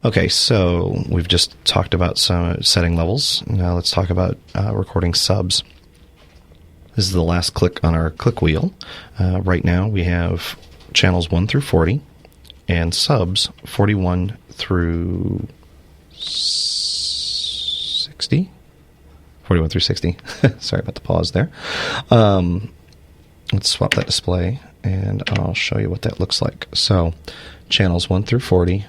Okay, so we've just talked about some setting levels. Now let's talk about recording subs. This is the last click on our click wheel. Right now we have channels 1 through 40 and subs 41 through 60. 41 through 60. Sorry about the pause there. Let's swap that display and I'll show you what that looks like. So channels 1 through 40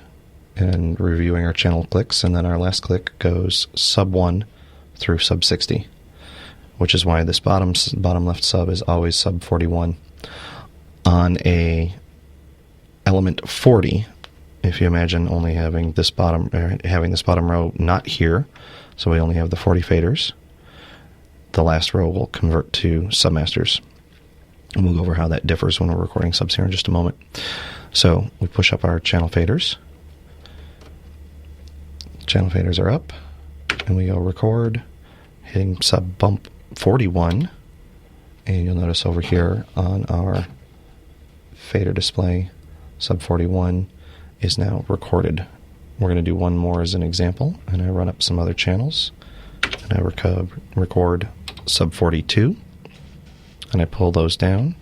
and reviewing our channel clicks, and then our last click goes sub 1 through sub 60, which is why this bottom left sub is always sub 41. On a element 40, if you imagine only having this bottom row not here, so we only have the 40 faders, the last row will convert to Submasters. And we'll go over how that differs when we're recording subs here in just a moment. So we push up our channel faders. Channel faders are up, and we go record, hitting sub bump 41, and you'll notice over here on our fader display, sub 41 is now recorded. We're going to do one more as an example, and I run up some other channels, and I record sub 42, and I pull those down,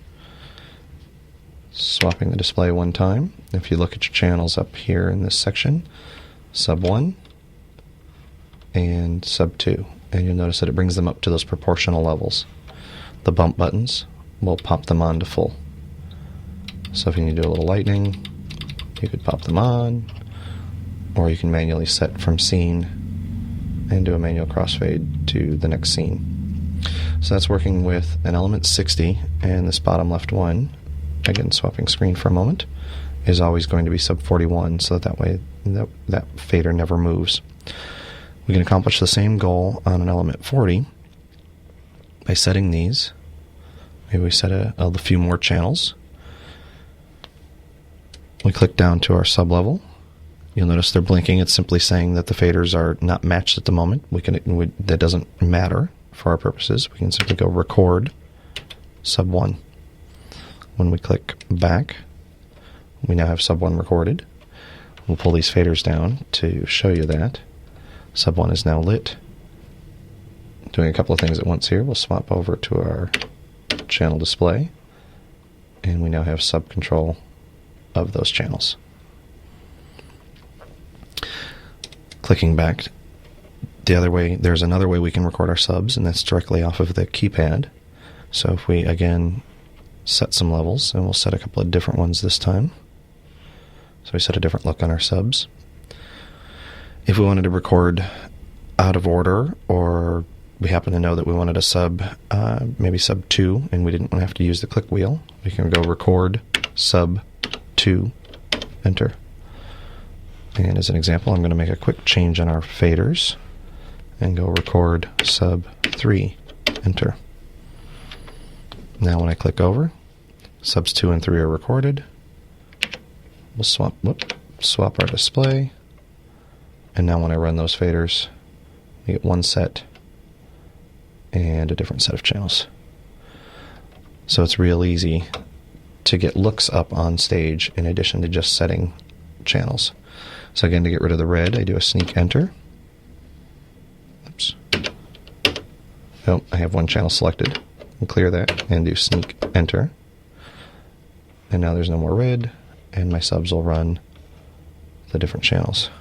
swapping the display one time. If you look at your channels up here in this section, sub 1 and sub 2, and you'll notice that it brings them up to those proportional levels. The bump buttons will pop them on to full. So if you need to do a little lightning, you could pop them on, or you can manually set from scene and do a manual crossfade to the next scene. So that's working with an element 60, and this bottom left one, again swapping screen for a moment, is always going to be sub 41, so that way that fader never moves. We can accomplish the same goal on an element 40 by setting these. Maybe we set a few more channels. We click down to our sub level. You'll notice they're blinking. It's simply saying that the faders are not matched at the moment. That doesn't matter for our purposes. We can simply go record sub 1. When we click back, we now have sub 1 recorded. We'll pull these faders down to show you that. Sub 1 is now lit. Doing a couple of things at once here. We'll swap over to our channel display, and we now have sub control of those channels. Clicking back the other way, there's another way we can record our subs, and that's directly off of the keypad. So if we again set some levels, and we'll set a couple of different ones this time. So we set a different look on our subs. If we wanted to record out of order, or we happen to know that we wanted a sub, maybe sub 2, and we didn't want to have to use the click wheel, we can go record sub 2, enter. And as an example, I'm going to make a quick change on our faders and go record sub 3, enter. Now when I click over, subs 2 and 3 are recorded. We'll swap our display. And now when I run those faders, we get one set and a different set of channels. So it's real easy to get looks up on stage in addition to just setting channels. So again, to get rid of the red, I do a sneak enter. Oops. Oh, I have one channel selected. I'll clear that and do sneak enter. And now there's no more red, and my subs will run the different channels.